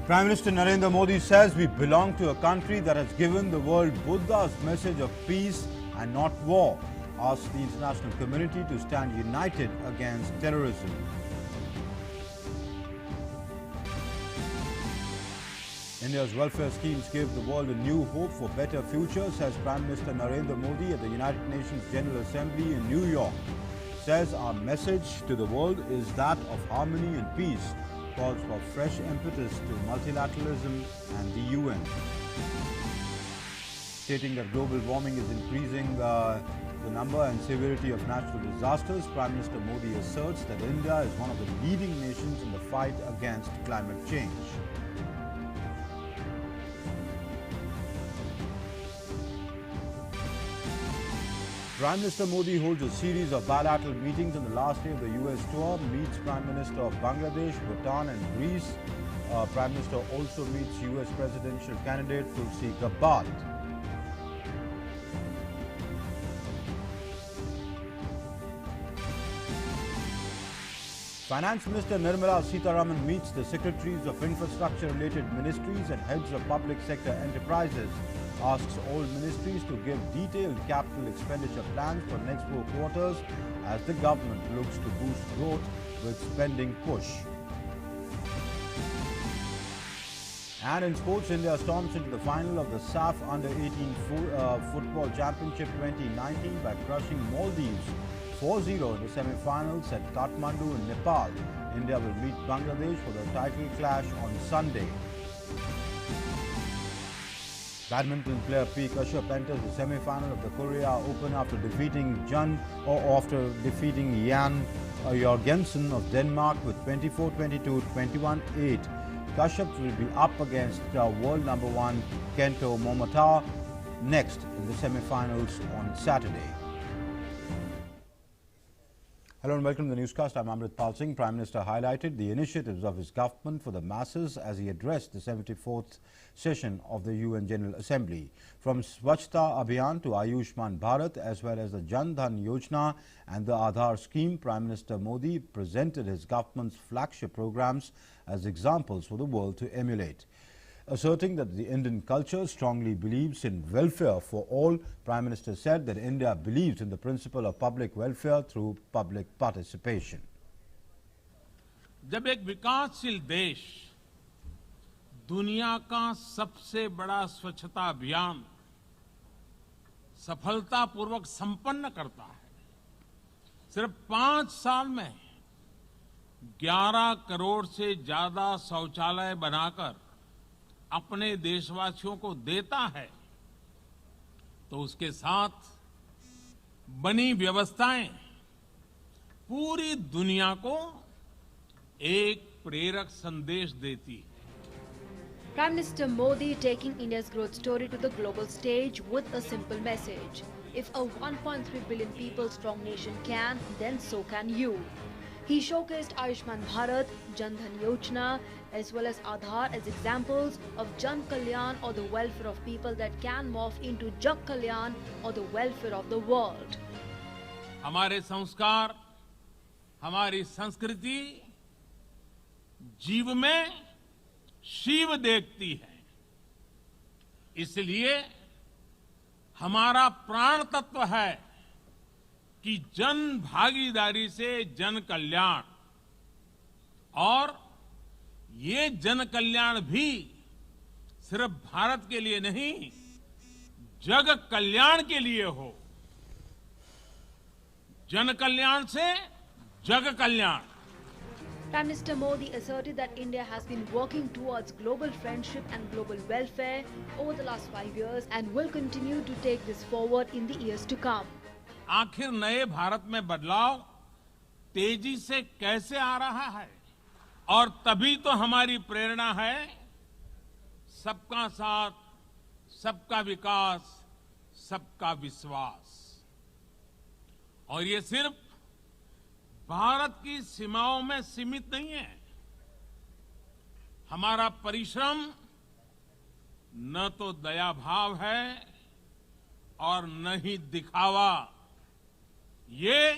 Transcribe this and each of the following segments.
Prime Minister Narendra Modi says we belong to a country that has given the world Buddha's message of peace and not war. Asks the international community to stand united against terrorism. India's welfare schemes give the world a new hope for better future, says Prime Minister Narendra Modi at the United Nations General Assembly in New York. Says our message to the world is that of harmony and peace. Calls for fresh impetus to multilateralism and the UN. Stating that global warming is increasing the number and severity of natural disasters, Prime Minister Modi asserts that India is one of the leading nations in the fight against climate change. Prime Minister Modi holds a series of bilateral meetings on the last day of the US tour, meets Prime Minister of Bangladesh, Bhutan and Greece. Prime Minister also meets US presidential candidate Tulsi Gabbard. Finance Minister Nirmala Sitharaman meets the secretaries of infrastructure-related ministries and heads of public sector enterprises. Asks all ministries to give detailed capital expenditure plans for next 4 quarters as the government looks to boost growth with spending push. And in sports, India storms into the final of the SAF Under-18 Football Championship 2019 by crushing Maldives 4-0 in the semi-finals at Kathmandu in Nepal. India will meet Bangladesh for the title clash on Sunday. Badminton player P. Kashyap enters the semi-final of the Korea Open after defeating Jan Jorgensen of Denmark with 24-22, 21-8. Kashyap will be up against world number 1 Kento Momota next in the semi-finals on Saturday. Hello and welcome to the newscast. I'm Amrit Pal Singh. Prime Minister highlighted the initiatives of his government for the masses as he addressed the 74th session of the UN General Assembly. From Swachhta Abhiyan to Ayushman Bharat, as well as the Jan Dhan Yojana and the Aadhaar scheme, Prime Minister Modi presented his government's flagship programs as examples for the world to emulate. Asserting that the Indian culture strongly believes in welfare for all, Prime Minister said that India believes in the principle of public welfare through public participation. जब एक विकासशील देश दुनिया का सबसे बड़ा स्वच्छता अभियान सफलतापूर्वक संपन्न करता है, सिर्फ 5 साल में 11 करोड़ से ज्यादा शौचालय बनाकर अपने देशवासियों को देता है, तो उसके साथ बनी व्यवस्थाएं पूरी दुनिया को एक प्रेरक संदेश देती है. Prime Minister Modi taking India's growth story to the global stage with a simple message. If a 1.3 billion people strong nation can, then so can you. He showcased Ayushman Bharat, Jan Dhan Yojana, as well as Aadhaar as examples of Jan Kalyan or the welfare of people that can morph into Jag Kalyan or the welfare of the world. हमारे संस्कार, हमारी संस्कृति जीव में शिव देखती है, इसलिए हमारा प्राण तत्व है कि जन भागीदारी से जन कल्याण, और ये जन कल्याण भी सिर्फ भारत के लिए नहीं, जग कल्याण के लिए हो. जन कल्याण से जग कल्याण. Prime Minister Modi asserted that India has been working towards global friendship and global welfare over the last 5 years and will continue to take this forward in the years to come. आखिर नए भारत में बदलाव तेजी से कैसे आ रहा है, और तभी तो हमारी प्रेरणा है सबका साथ, सबका विकास, सबका विश्वास. और ये सिर्फ भारत की सीमाओं में सीमित नहीं है. हमारा परिश्रम न तो दया भाव है और न ही दिखावा. ये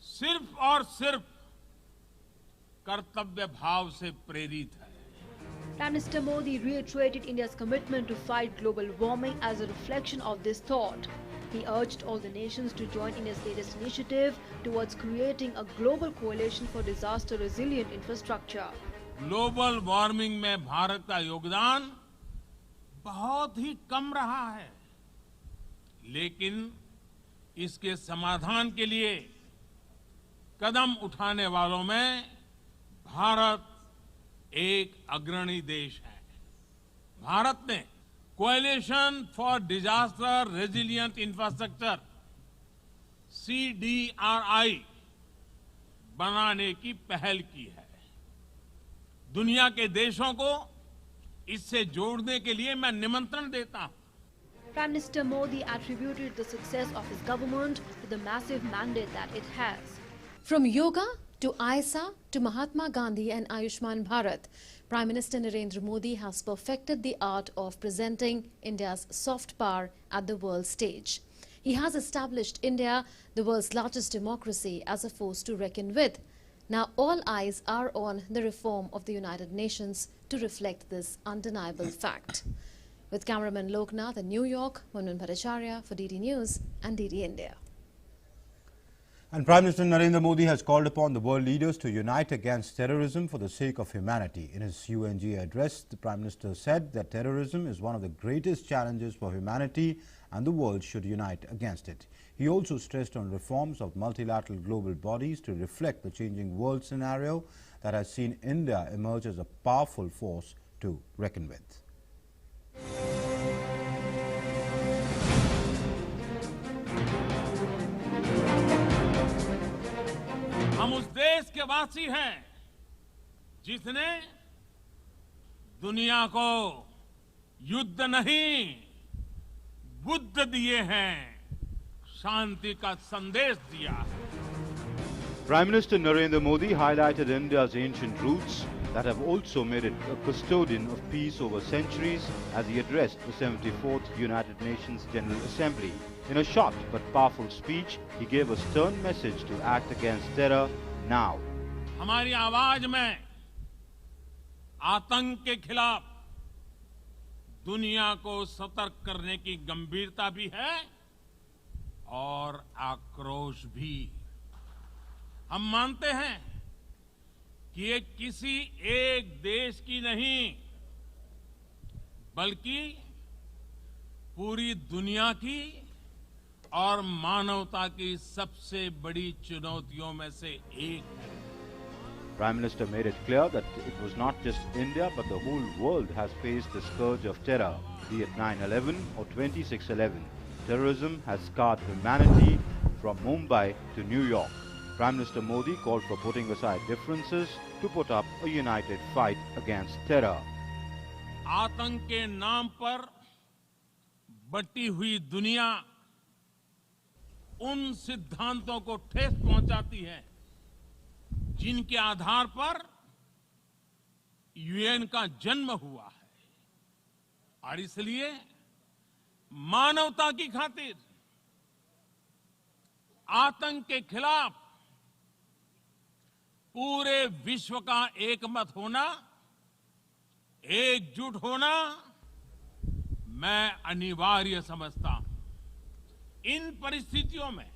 सिर्फ और सिर्फ कर्तव्य भाव से प्रेरित है. Prime Minister Modi reiterated India's commitment to fight global warming as a reflection of this thought. He urged all the nations to join India's latest initiative towards creating a global coalition for disaster-resilient infrastructure. Global warming में भारत का योगदान बहुत ही कम रहा है, लेकिन इसके समाधान के लिए कदम उठाने वालों में भारत एक अग्रणी देश है। भारत ने coalition for disaster resilient infrastructure CDRI बनाने की पहल की है। दुनिया के देशों को इससे जोड़ने के लिए मैं निमंत्रण देता हूं। Prime Minister Modi attributed the success of his government to the massive mandate that it has. From yoga to ISA to Mahatma Gandhi and Ayushman Bharat, Prime Minister Narendra Modi has perfected the art of presenting India's soft power at the world stage. He has established India, the world's largest democracy, as a force to reckon with. Now all eyes are on the reform of the United Nations to reflect this undeniable fact. With cameraman Loknath in New York, Munman Bhattacharya for DD News and DD India. And Prime Minister Narendra Modi has called upon the world leaders to unite against terrorism for the sake of humanity. In his UNG address, the Prime Minister said that terrorism is one of the greatest challenges for humanity and the world should unite against it. He also stressed on reforms of multilateral global bodies to reflect the changing world scenario that has seen India emerge as a powerful force to reckon with. हम उस देश के वासी हैं जिसने दुनिया को युद्ध नहीं बुद्ध दिए हैं, शांति का संदेश दिया है। Prime Minister Narendra Modi highlighted India's ancient roots that have also made it a custodian of peace over centuries as he addressed the 74th United Nations General Assembly. In a short but powerful speech, he gave a stern message to act against terror now. हमारी आवाज में आतंक के खिलाफ दुनिया को सतर्क करने की गंभीरता भी है और आक्रोश भी। हम मानते हैं कि ये किसी एक देश की नहीं बल्कि पूरी दुनिया की और मानवता की सबसे बड़ी चुनौतियों में से एक है। Prime Minister made it clear that it was not just India but the whole world has faced the scourge of terror, be it 9/11 or 26/11. Terrorism has scarred humanity from Mumbai to New York. Prime Minister Modi called for putting aside differences to put up a united fight against terror. आतंक के नाम पर बटी हुई दुनिया उन सिद्धांतों को ठेस पहुंचाती है जिनके आधार पर यूएन का जन्म हुआ है और इसलिए मानवता की खातिर आतंक के खिलाफ पूरे विश्व का एकमत होना, एकजुट होना मैं अनिवार्य समझता हूं। इन परिस्थितियों में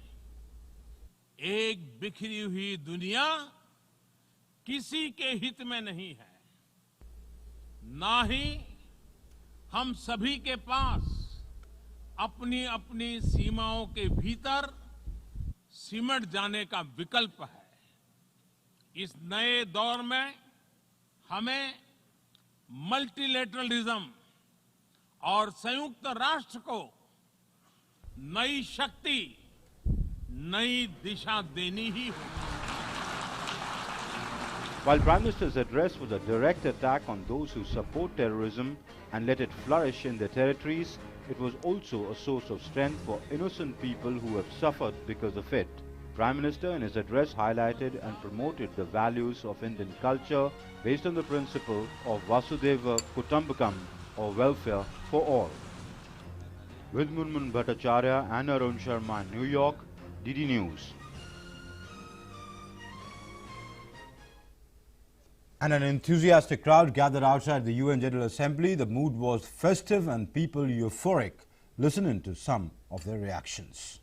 एक बिखरी हुई दुनिया किसी के हित में नहीं है, ना ही हम सभी के पास अपनी अपनी सीमाओं के भीतर सिमट जाने का विकल्प है। इस नए दौर में हमें मल्टीलेटरलिज्म और संयुक्त राष्ट्र को नई शक्ति, नई दिशा देनी ही होगी। While Prime Minister's address was a direct attack on those who support terrorism and let it flourish in their territories, it was also a source of strength for innocent people who have suffered because of it. Prime Minister in his address highlighted and promoted the values of Indian culture based on the principle of Vasudhaiva Kutumbakam, or welfare for all. With Munman Bhattacharya and Arun Sharma in New York, DD News. And an enthusiastic crowd gathered outside the UN General Assembly. The mood was festive and people euphoric. Listen into some of their reactions.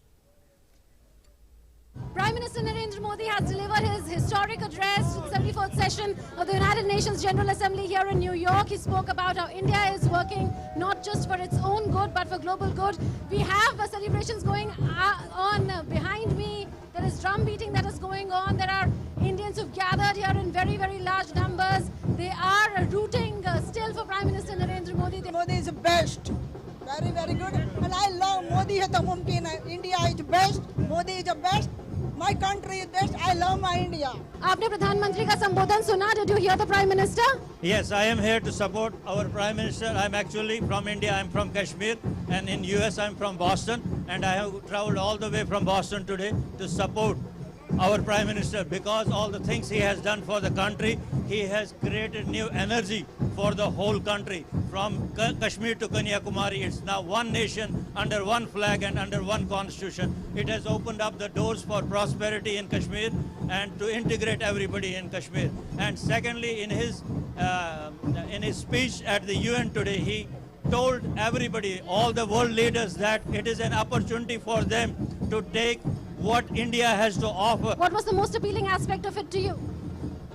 Prime Minister Narendra Modi has delivered his historic address to the 74th session of the United Nations General Assembly here in New York. He spoke about how India is working not just for its own good but for global good. We have celebrations going on behind me. There is drum beating that is going on. There are Indians who've gathered here in very, very large numbers. They are rooting still for Prime Minister Narendra Modi. Modi is the best. Very, very good. And I love Modi hai to mumkin hai. India is the best. Modi is the best. My country is best. I love my India. आपने प्रधानमंत्री का संबोधन सुना? Did you hear the Prime Minister? Yes, I am here to support our Prime Minister. I'm actually from India. I'm from Kashmir, and in US I'm from Boston, and I have traveled all the way from Boston today to support our Prime Minister because all the things he has done for the country. He has created new energy for the whole country. From Kashmir to Kanyakumari, it's now one nation under one flag and under one constitution. It has opened up the doors for prosperity in Kashmir and to integrate everybody in Kashmir. And secondly, in his speech at the UN today, he told everybody, all the world leaders, that it is an opportunity for them to take what India has to offer. What was the most appealing aspect of it to you?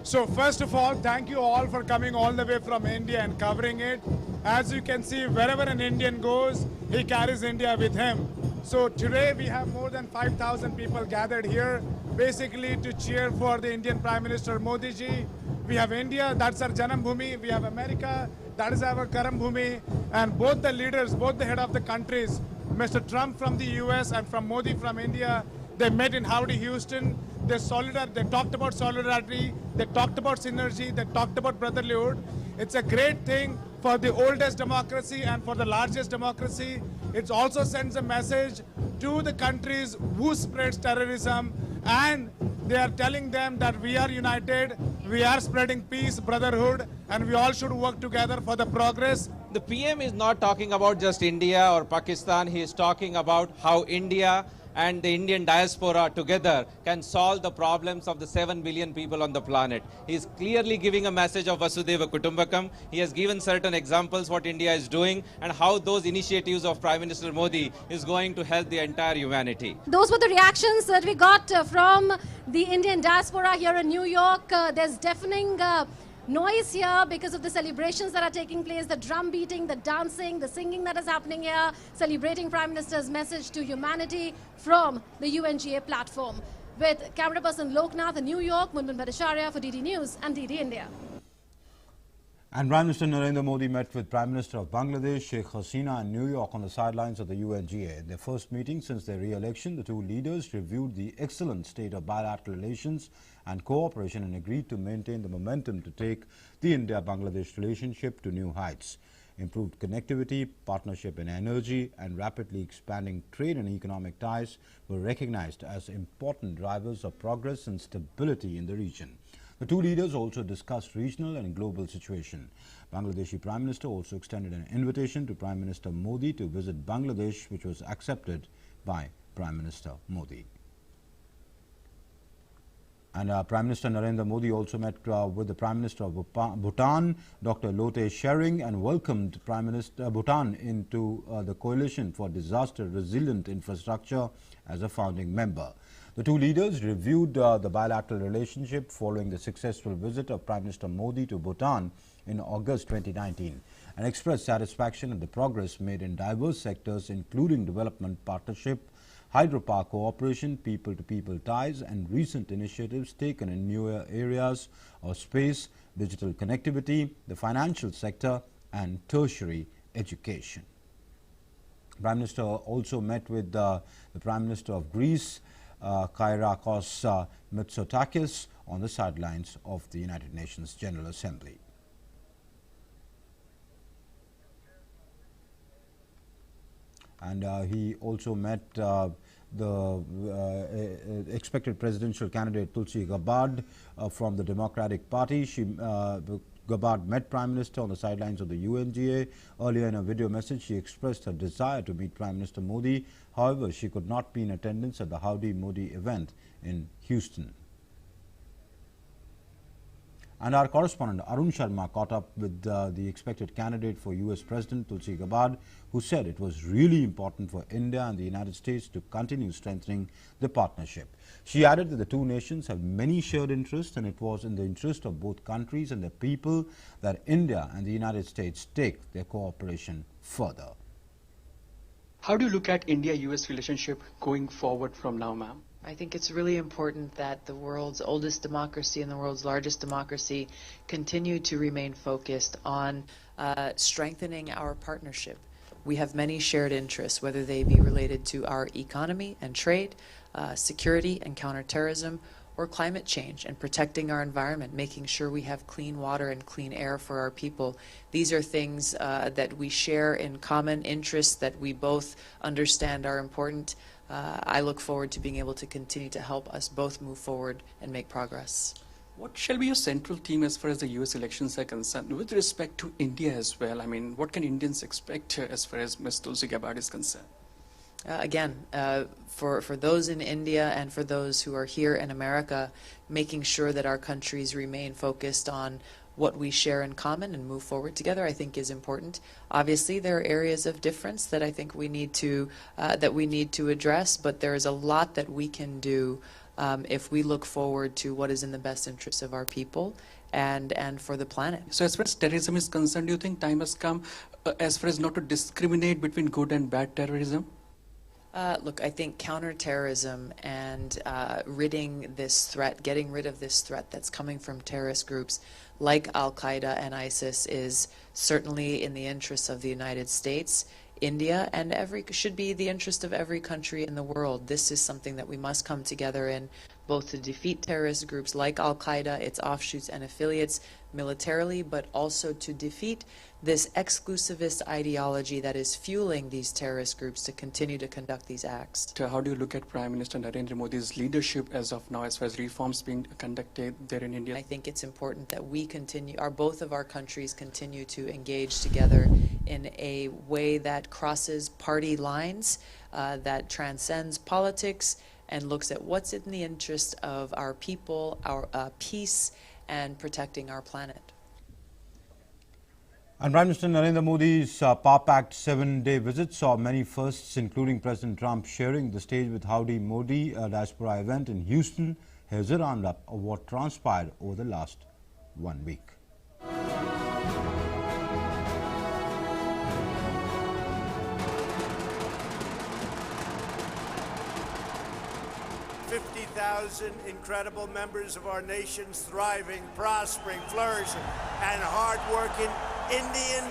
So first of all, thank you all for coming all the way from India and covering it. As you can see, wherever an Indian goes, he carries India with him. So today we have more than 5,000 people gathered here, basically to cheer for the Indian Prime Minister Modi ji. We have India, that's our Janam Bhumi. We have America, that is our Karam Bhumi. And both the leaders, both the head of the countries, Mr. Trump from the US and from Modi from India, they met in Howdy, Houston. They talked about solidarity, they talked about synergy, they talked about brotherhood. It's a great thing for the oldest democracy and for the largest democracy. It also sends a message to the countries who spreads terrorism, and they are telling them that we are united, we are spreading peace, brotherhood, and we all should work together for the progress. The PM is not talking about just India or Pakistan. He is talking about how India and the Indian diaspora together can solve the problems of the 7 billion people on the planet. He is clearly giving a message of Vasudhaiva Kutumbakam. He has given certain examples what India is doing and how those initiatives of Prime Minister Modi is going to help the entire humanity. Those were the reactions that we got from the Indian diaspora here in New York. There's deafening noise here because of the celebrations that are taking place, the drum beating, the dancing, the singing that is happening here, celebrating Prime Minister's message to humanity from the UNGA platform. With camera person Loknath in New York, Munmun Bhattacharya for DD News and DD India. And Prime Minister Narendra Modi met with Prime Minister of Bangladesh, Sheikh Hasina, in New York on the sidelines of the UNGA. In their first meeting since their re-election, the two leaders reviewed the excellent state of bilateral relations and cooperation and agreed to maintain the momentum to take the India-Bangladesh relationship to new heights. Improved connectivity, partnership in energy and rapidly expanding trade and economic ties were recognized as important drivers of progress and stability in the region. The two leaders also discussed regional and global situation. Bangladeshi Prime Minister also extended an invitation to Prime Minister Modi to visit Bangladesh, which was accepted by Prime Minister Modi. And Prime Minister Narendra Modi also met with the Prime Minister of Bhutan, Dr. Lote Tshering, and welcomed Prime Minister Bhutan into the Coalition for Disaster Resilient Infrastructure as a founding member. The two leaders reviewed the bilateral relationship following the successful visit of Prime Minister Modi to Bhutan in August 2019 and expressed satisfaction at the progress made in diverse sectors including development partnership, hydropower cooperation, people-to-people ties and recent initiatives taken in newer areas of space, digital connectivity, the financial sector and tertiary education. Prime Minister also met with the Prime Minister of Greece, Kyriakos Mitsotakis, on the sidelines of the United Nations General Assembly. And he also met the expected presidential candidate Tulsi Gabbard from the Democratic Party. Gabbard met Prime Minister on the sidelines of the UNGA. Earlier in a video message, she expressed her desire to meet Prime Minister Modi. However, she could not be in attendance at the Howdy Modi event in Houston. And our correspondent Arun Sharma caught up with the expected candidate for US President Tulsi Gabbard, who said it was really important for India and the United States to continue strengthening the partnership. She added that the two nations have many shared interests, and it was in the interest of both countries and their people that India and the United States take their cooperation further. How do you look at India-US relationship going forward from now, ma'am? I think it's really important that the world's oldest democracy and the world's largest democracy continue to remain focused on strengthening our partnership. We have many shared interests, whether they be related to our economy and trade, security and counterterrorism, or climate change and protecting our environment, making sure we have clean water and clean air for our people. These are things that we share in common interests that we both understand are important. I look forward to being able to continue to help us both move forward and make progress. What shall be your central theme as far as the US elections are concerned with respect to India as well? I mean, what can Indians expect as far as Ms. Tulsi Gabbard is concerned? Again, for those in India and for those who are here in America, making sure that our countries remain focused on what we share in common and move forward together, I think is important. Obviously, there are areas of difference that I think we need to address, but there is a lot that we can do if we look forward to what is in the best interest of our people and for the planet. So as far as terrorism is concerned, do you think time has come as far as not to discriminate between good and bad terrorism? Look, I think counterterrorism and getting rid of this threat that's coming from terrorist groups like Al-Qaeda and ISIS is certainly in the interests of the United States, India, and should be the interest of every country in the world. This is something that we must come together in, both to defeat terrorist groups like Al-Qaeda, its offshoots and affiliates militarily, but also to defeat this exclusivist ideology that is fueling these terrorist groups to continue to conduct these acts. So how do you look at Prime Minister Narendra Modi's leadership as of now, as far as reforms being conducted there in India? I think it's important that we both of our countries continue to engage together in a way that crosses party lines, that transcends politics, and looks at what's in the interest of our people, our peace, and protecting our planet. And Prime Minister Narendra Modi's power-packed 7-day visit saw many firsts, including President Trump sharing the stage with Howdy Modi, a diaspora event in Houston. Here's a roundup of what transpired over the last 1 week. Incredible members of our nation's thriving, prospering, flourishing, and hard-working Indian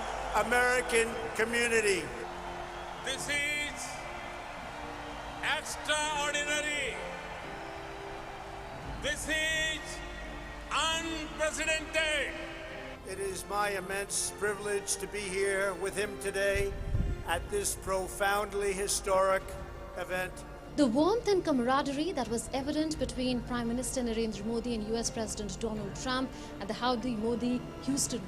American community. This is extraordinary. This is unprecedented. It is my immense privilege to be here with him today at this profoundly historic event. The warmth and camaraderie that was evident between Prime Minister Narendra Modi and US President Donald Trump at the Howdy Modi Houston.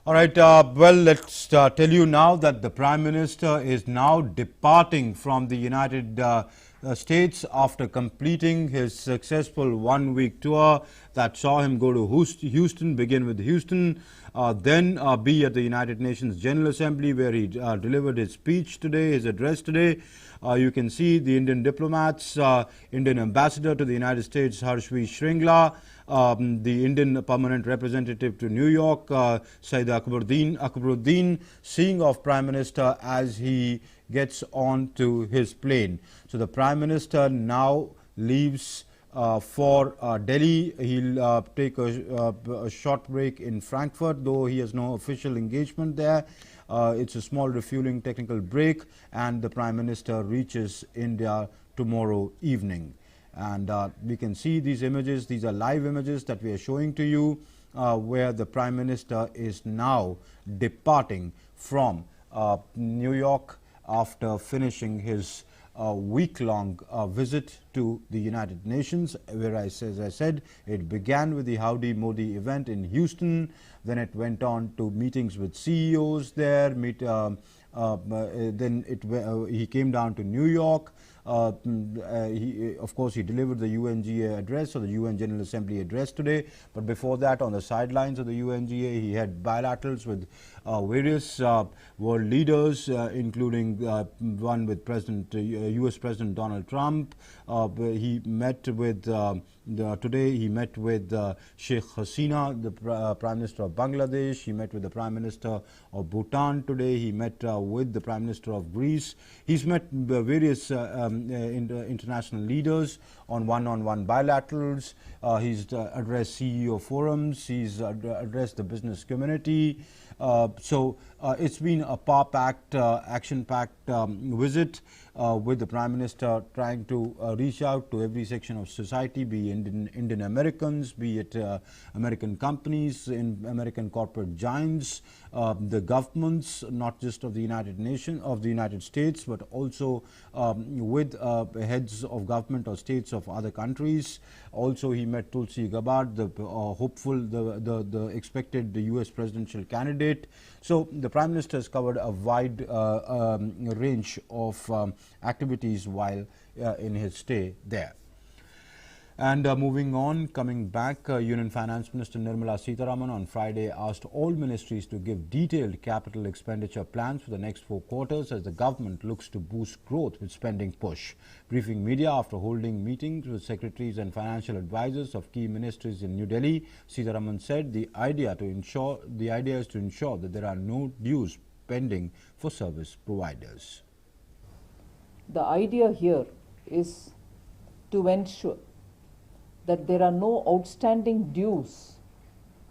All right, well, let's tell you now that the Prime Minister is now departing from the United States after completing his successful 1-week tour that saw him go to Houston, begin with Houston, then be at the United Nations General Assembly, where he delivered his speech today, his address today. You can see the Indian diplomats, Indian ambassador to the United States, Harshvi Shringla, the Indian permanent representative to New York, Saeed Akbaruddin, seeing off Prime Minister as he gets on to his plane. So the Prime Minister now leaves for Delhi. He'll take a short break in Frankfurt, though he has no official engagement there. It's a small refueling technical break, and the Prime Minister reaches India tomorrow evening. And we can see these images. These are live images that we are showing to you, where the Prime Minister is now departing from New York after finishing his week-long visit to the United Nations, where, as I said, it began with the Howdy Modi event in Houston. Then it went on to meetings with CEOs there. Then he came down to New York. Of course, he delivered the UNGA address, or the UN General Assembly address today. But before that, on the sidelines of the UNGA, he had bilaterals with various world leaders, including one with US President Donald Trump. He met with today he met with Sheikh Hasina, the Prime Minister of Bangladesh. He met with the Prime Minister of Bhutan today. He met with the Prime Minister of Greece. He's met various international leaders on one-on-one bilaterals. He's addressed CEO forums. He's addressed the business community. So it's been a power-packed, action-packed visit with the Prime Minister trying to reach out to every section of society, be Indian Americans, be it American companies, American corporate giants, the governments, not just of the United States, but also with heads of government or states of other countries. Also, he met Tulsi Gabbard, the hopeful, the expected US presidential candidate. So the Prime Minister has covered a wide range of activities while in his stay there. And moving on, coming back, Union Finance Minister Nirmala Sitharaman on Friday asked all ministries to give detailed capital expenditure plans for the next 4 quarters as the government looks to boost growth with spending push. Briefing media after holding meetings with secretaries and financial advisors of key ministries in New Delhi, Sitharaman said the idea is to ensure that there are no dues pending for service providers. The idea here is to ensure that there are no outstanding dues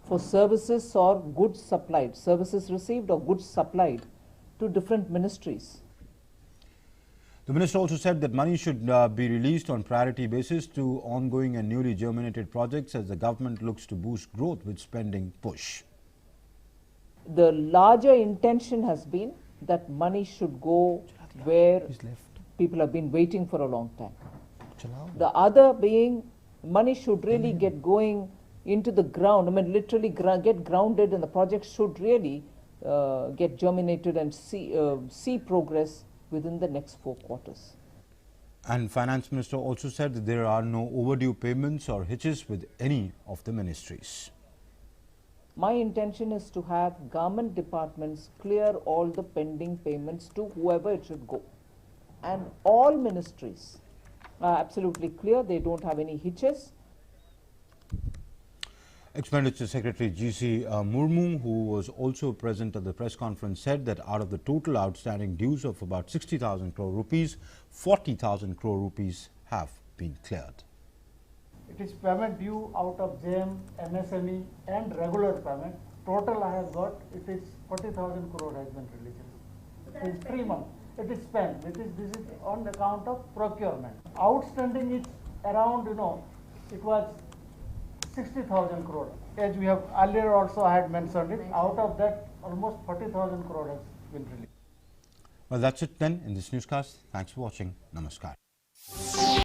for services or goods supplied, services received or goods supplied to different ministries. The minister also said that money should be released on priority basis to ongoing and newly germinated projects as the government looks to boost growth with spending push. The larger intention has been that money should go where people have been waiting for a long time. The other being money should really get going into the ground, I mean literally get grounded, and the project should really get germinated and see progress within the next 4 quarters. And Finance Minister also said that there are no overdue payments or hitches with any of the ministries. My intention is to have government departments clear all the pending payments to whoever it should go. And all ministries are absolutely clear, they don't have any hitches. Expenditure Secretary G.C. Murmu, who was also present at the press conference, said that out of the total outstanding dues of about 60,000 crore rupees, 40,000 crore rupees have been cleared. It is payment due out of JM, MSME and regular payment. Total I have got, it is 40,000 crore has been released. It is 3 months. It is spent. This is on account of procurement. Outstanding is around, it was 60,000 crore. As we have earlier also I had mentioned it, out of that almost 40,000 crore has been released. Well, that's it then in this newscast. Thanks for watching. Namaskar.